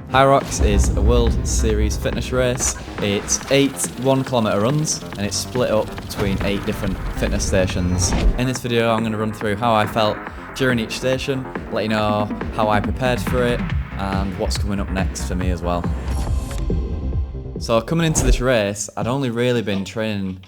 Hyrox is a World Series fitness race. It's 8 1-kilometre runs and it's split up between 8 different fitness stations. In this video I'm going to run through how I felt during each station, let you know how I prepared for it and what's coming up next for me as well. So coming into this race, I'd only really been training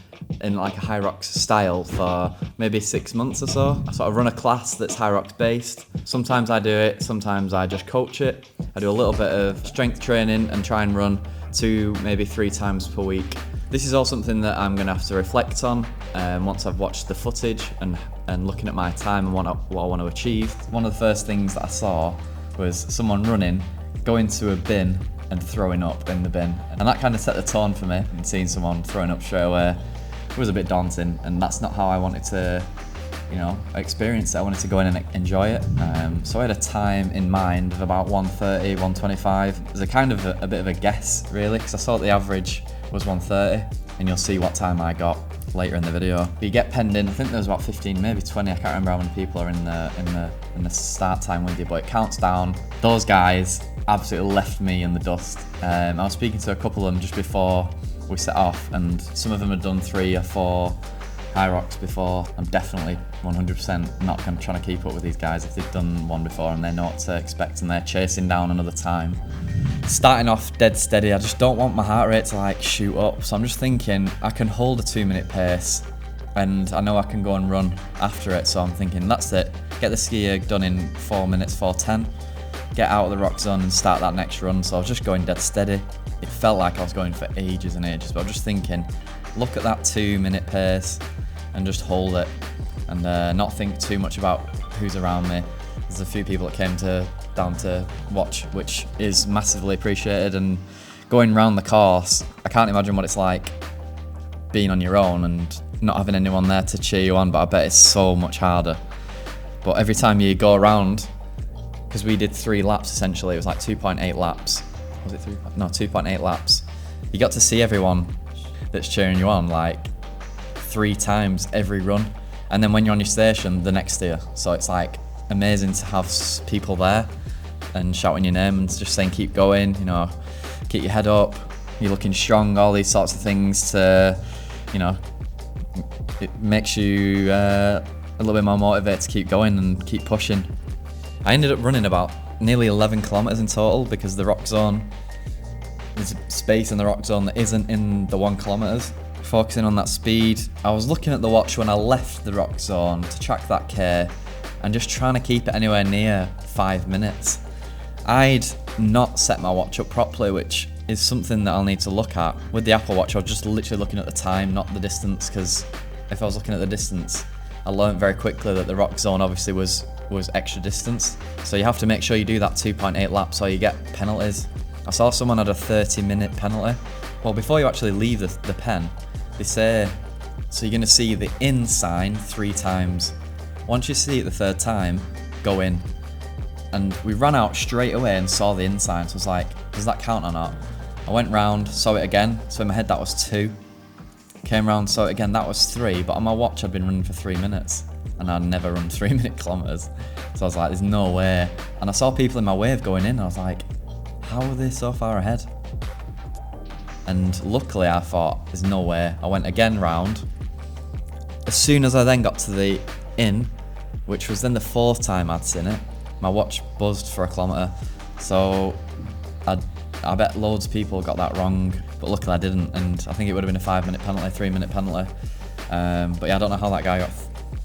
in like a Hyrox style for maybe 6 months or so. I sort of run a class that's Hyrox based. Sometimes I do it, sometimes I just coach it. I do a little bit of strength training and try and run 2, maybe 3 times per week. This is all something that I'm gonna have to reflect on once I've watched the footage and looking at my time and what I want to achieve. One of the first things that I saw was someone running, going to a bin and throwing up in the bin. And that kind of set the tone for me, and seeing someone throwing up straight away was a bit daunting, and that's not how I wanted to, experience it. I wanted to go in and enjoy it. So I had a time in mind of about 1:30, 1:25. It was a kind of a bit of a guess, really, because I saw the average was 1:30, and you'll see what time I got later in the video. But you get penned in. I think there was about 15, maybe 20. I can't remember how many people are in the start time with you, but it counts down. Those guys absolutely left me in the dust. I was speaking to a couple of them just before we set off, and some of them had done 3 or 4 Hyrox before. I'm definitely 100% not trying to keep up with these guys if they've done one before and they know what to expect and they're chasing down another time. Starting off dead steady, I just don't want my heart rate to like shoot up, so I'm just thinking I can hold a 2-minute pace and I know I can go and run after it, so I'm thinking that's it, get the skier done in 4 minutes, 4:10, get out of the rock zone and start that next run. So I was just going dead steady. It felt like I was going for ages and ages, but I was just thinking, look at that 2-minute pace and just hold it and not think too much about who's around me. There's a few people that came down to watch, which is massively appreciated, and going around the course, I can't imagine what it's like being on your own and not having anyone there to cheer you on, but I bet it's so much harder. But every time you go around, because we did 3 laps essentially, it was like 2.8 laps. Was it 3? No, 2.8 laps. You got to see everyone that's cheering you on like 3 times every run, and then when you're on your station, the next year. So it's like amazing to have people there and shouting your name and just saying keep going, keep your head up, you're looking strong, all these sorts of things to, it makes you a little bit more motivated to keep going and keep pushing. I ended up running about nearly 11 kilometers in total because the rock zone, there's space in the rock zone that isn't in the 1 kilometers. Focusing on that speed, I was looking at the watch when I left the rock zone to track that K and just trying to keep it anywhere near 5 minutes. I'd not set my watch up properly, which is something that I'll need to look at. With the Apple Watch, I was just literally looking at the time, not the distance, because if I was looking at the distance, I learned very quickly that the rock zone obviously was extra distance. So you have to make sure you do that 2.8 laps or you get penalties. I saw someone had a 30-minute penalty. Well, before you actually leave the pen, they say, so you're going to see the in sign 3 times. Once you see it the 3rd time, go in. And we ran out straight away and saw the in sign, so I was like, does that count or not? I went round, saw it again, so in my head that was 2. Came round, saw it again, that was 3, but on my watch I'd been running for 3 minutes. And I'd never run 3-minute kilometers. So I was like, there's no way. And I saw people in my wave going in, and I was like, how are they so far ahead? And luckily I thought, there's no way. I went again round. As soon as I then got to the in, which was then the 4th time I'd seen it, my watch buzzed for a kilometre. So I bet loads of people got that wrong, but luckily I didn't. And I think it would have been a 5-minute penalty, 3-minute penalty. But yeah, I don't know how that guy got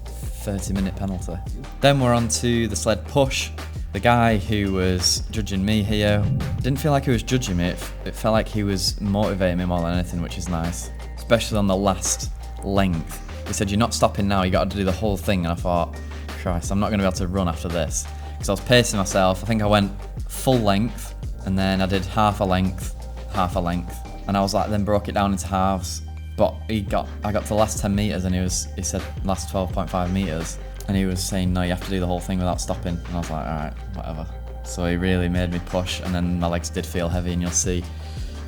30-minute penalty. Then we're on to the sled push. The guy who was judging me here didn't feel like he was judging me. It felt like he was motivating me more than anything, which is nice, especially on the last length. He said, you're not stopping now, you got to do the whole thing. And I thought, Christ, I'm not going to be able to run after this, because I was pacing myself. I think I went full length and then I did half a length, and I was like, then broke it down into halves. But I got to the last 10 meters and he said last 12.5 meters, and he was saying, no, you have to do the whole thing without stopping. And I was like, all right, whatever. So he really made me push, and then my legs did feel heavy, and you'll see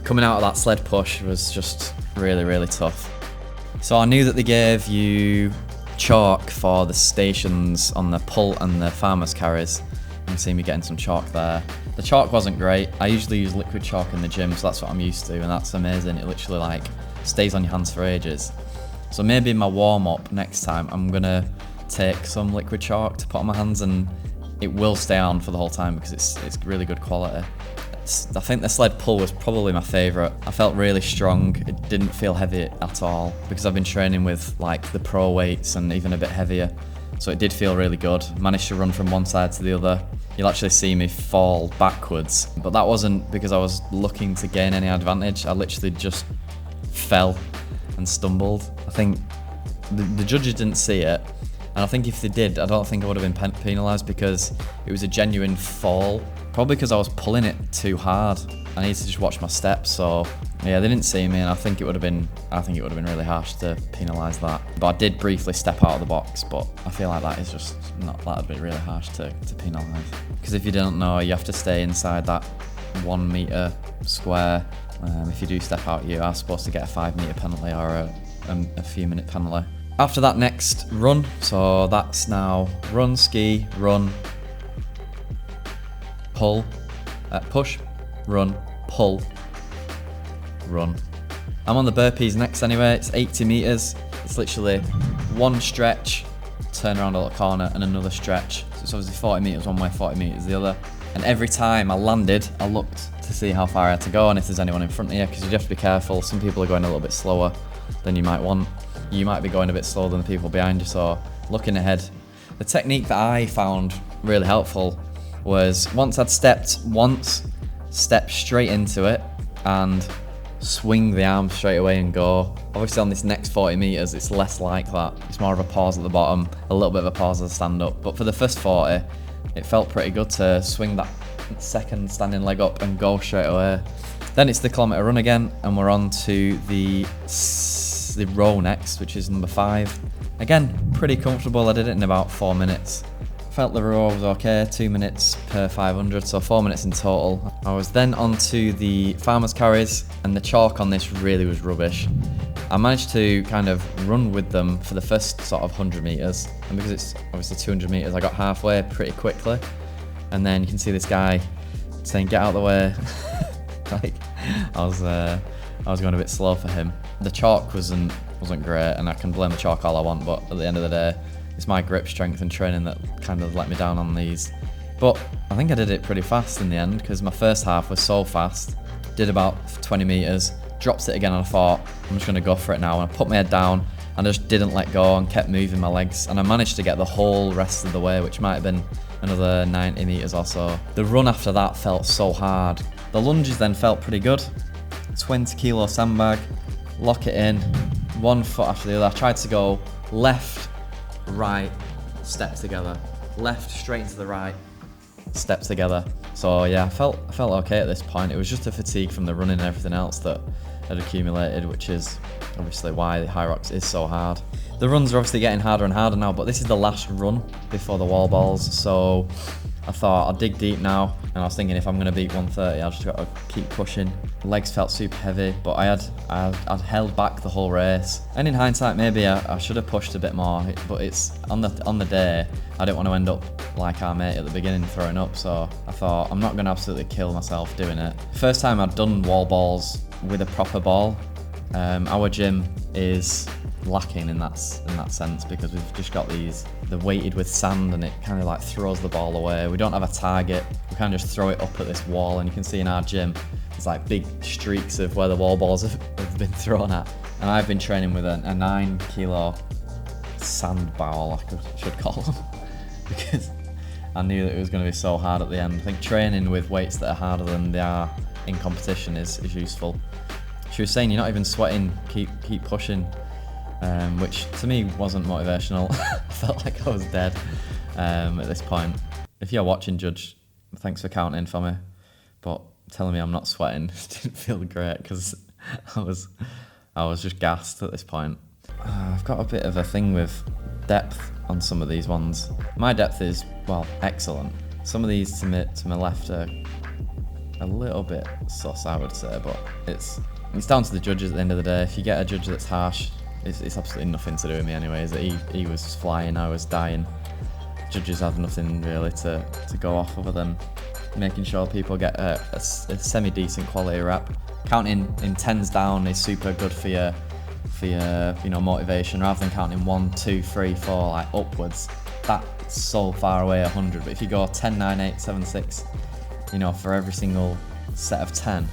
coming out of that sled push was just really, really tough. So I knew that they gave you chalk for the stations on the pull and the farmers carries. You can see me getting some chalk there. The chalk wasn't great. I usually use liquid chalk in the gym, so that's what I'm used to, and that's amazing. It literally like stays on your hands for ages. So maybe in my warm-up next time, I'm gonna take some liquid chalk to put on my hands, and it will stay on for the whole time because it's really good quality. I think the sled pull was probably my favourite. I felt really strong. It didn't feel heavy at all because I've been training with like the pro weights and even a bit heavier. So it did feel really good. Managed to run from one side to the other. You'll actually see me fall backwards, but that wasn't because I was looking to gain any advantage. I literally just fell and stumbled. I think the judges didn't see it, and I think if they did, I don't think I would have been penalised because it was a genuine fall. Probably because I was pulling it too hard. I needed to just watch my steps, so yeah, they didn't see me, and I think it would have been really harsh to penalise that. But I did briefly step out of the box, but I feel like that is just not, that'd be really harsh to penalise. Because if you don't know, you have to stay inside that 1 metre square. If you do step out, you are supposed to get a 5 metre penalty or a few minute penalty. After that next run, so that's now run, ski, run, pull, push, run, pull, run. I'm on the burpees next anyway. It's 80 metres. It's literally one stretch, turn around a little corner, and another stretch. So it's obviously 40 metres one way, 40 metres the other. And every time I landed, I looked to see how far I had to go and if there's anyone in front of you, because you have to be careful. Some people are going a little bit slower than you might want. You might be going a bit slower than the people behind you, so looking ahead. The technique that I found really helpful was once I'd stepped once, step straight into it and swing the arm straight away and go. Obviously on this next 40 metres, it's less like that. It's more of a pause at the bottom, a little bit of a pause as I stand up. But for the first 40, it felt pretty good to swing that second standing leg up and go straight away. Then it's the kilometre run again, and we're on to the row next, which is number 5. Again, pretty comfortable. I did it in about 4 minutes. Felt the row was okay, 2 minutes per 500, so 4 minutes in total. I was then onto the farmer's carries, and the chalk on this really was rubbish. I managed to kind of run with them for the first sort of 100 metres, and because it's obviously 200 metres, I got halfway pretty quickly. And then you can see this guy saying, "Get out of the way." Like, I was going a bit slow for him. The chalk wasn't great, and I can blame the chalk all I want, but at the end of the day, it's my grip strength and training that kind of let me down on these. But I think I did it pretty fast in the end, because my first half was so fast. Did about 20 metres, dropped it again, and I thought, I'm just going to go for it now. And I put my head down and I just didn't let go and kept moving my legs. And I managed to get the whole rest of the way, which might have been another 90 metres or so. The run after that felt so hard. The lunges then felt pretty good. 20 kilo sandbag, lock it in, 1 foot after the other. I tried to go left, right, step together, left, straight into the right, step together. So yeah, I felt okay at this point. It was just a fatigue from the running and everything else that had accumulated, which is obviously why the Hyrox is so hard. The runs are obviously getting harder and harder now, but this is the last run before the wall balls, so I thought I'll dig deep now, and I was thinking if I'm going to beat 130, I've just got to keep pushing. Legs felt super heavy, but I'd held back the whole race. And in hindsight, maybe I should have pushed a bit more, but it's on the day, I didn't want to end up like our mate at the beginning throwing up, so I thought I'm not going to absolutely kill myself doing it. First time I've done wall balls with a proper ball. Our gym is lacking in that sense, because we've just got they're weighted with sand, and it kind of like throws the ball away. We don't have a target. We kind of just throw it up at this wall, and you can see in our gym there's like big streaks of where the wall balls have been thrown at. And I've been training with a 9 kilo sand ball, I should call them, because I knew that it was going to be so hard at the end. I think training with weights that are harder than they are in competition is useful. She was saying you're not even sweating, keep pushing, which to me wasn't motivational. I felt like I was dead at this point. If you're watching, Judge, thanks for counting for me, but telling me I'm not sweating didn't feel great, because I was just gassed at this point. I've got a bit of a thing with depth on some of these ones. My depth is, well, excellent. Some of these to my left are a little bit sus, I would say, but it's down to the judges at the end of the day. If you get a judge that's harsh, it's absolutely nothing to do with me anyways. He was flying, I was dying. Judges have nothing really to go off other than making sure people get a semi-decent quality rep. Counting in tens down is super good for your motivation, rather than counting 1, 2, 3, 4 like upwards. That's so far away 100. But if you go 10, 9, 8, 7, 6, for every single set of 10,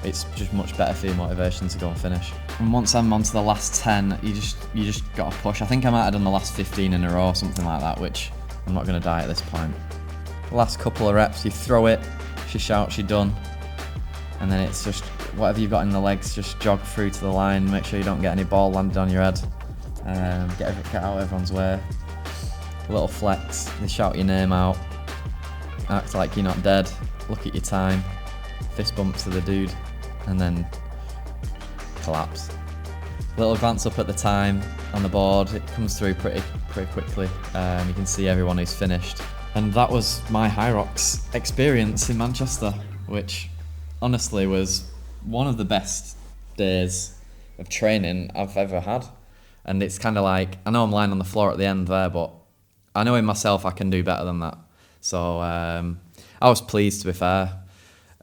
it's just much better for your motivation to go and finish. And once I'm onto the last 10, you just gotta push. I think I might have done the last 15 in a row, something like that, which I'm not gonna die at this point. The last couple of reps, you throw it, she shouts, you're done. And then it's just whatever you've got in the legs, just jog through to the line, make sure you don't get any ball landed on your head. Get out everyone's way. A little flex, they shout your name out, act like you're not dead, look at your time, fist bump to the dude, and then collapse. Little glance up at the time on the board, it comes through pretty quickly. You can see everyone who's finished. And that was my Hyrox experience in Manchester, which honestly was one of the best days of training I've ever had. And it's kind of like, I know I'm lying on the floor at the end there, but I know in myself I can do better than that. So I was pleased, to be fair,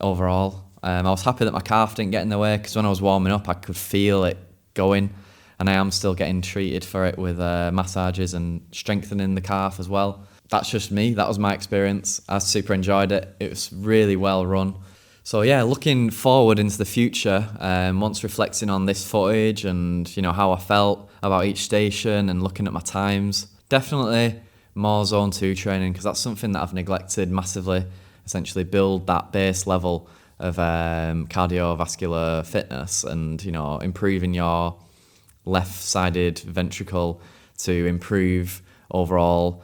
overall. I was happy that my calf didn't get in the way, because when I was warming up I could feel it going, and I am still getting treated for it with massages and strengthening the calf as well. That's just me, that was my experience. I super enjoyed it, it was really well run. So yeah, looking forward into the future, once reflecting on this footage and how I felt about each station and looking at my times, definitely more zone 2 training, because that's something that I've neglected massively. Essentially build that base level of cardiovascular fitness and improving your left-sided ventricle to improve overall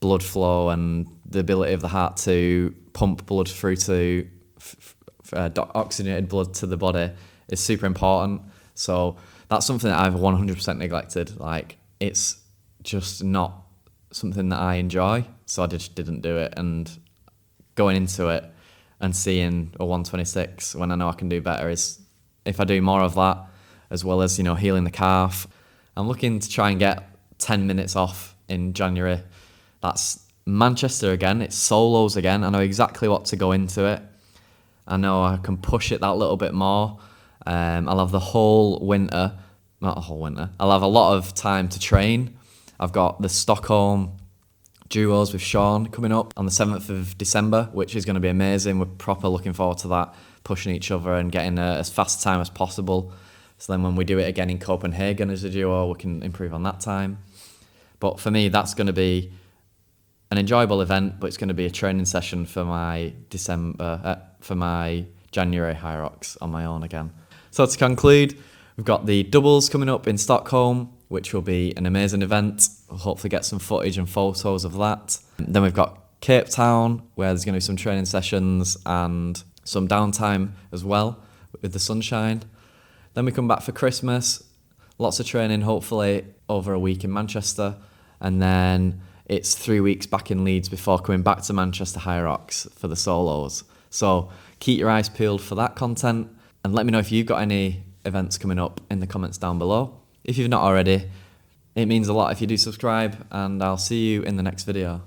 blood flow and the ability of the heart to pump blood through to oxygenated blood to the body is super important. So that's something that I've 100% neglected. Like, it's just not something that I enjoy, so I just didn't do it. And going into it and seeing a 126 when I know I can do better is, if I do more of that, as well as healing the calf. I'm looking to try and get 10 minutes off in January. That's Manchester again, it's solos again. I know exactly what to go into it. I know I can push it that little bit more. I'll have the whole winter, not the whole winter, I'll have a lot of time to train. I've got the Stockholm duos with Sean coming up on the 7th of December, which is going to be amazing. We're proper looking forward to that, pushing each other and getting as fast a time as possible. So then when we do it again in Copenhagen as a duo, we can improve on that time. But for me, that's going to be an enjoyable event, but it's going to be a training session for my January Hyrox on my own again. So to conclude, we've got the doubles coming up in Stockholm, which will be an amazing event. We'll hopefully get some footage and photos of that. Then we've got Cape Town, where there's going to be some training sessions and some downtime as well with the sunshine. Then we come back for Christmas, lots of training, hopefully over a week in Manchester. And then it's 3 weeks back in Leeds before coming back to Manchester Hyrox for the solos. So keep your eyes peeled for that content, and let me know if you've got any events coming up in the comments down below. If you've not already, it means a lot if you do subscribe, and I'll see you in the next video.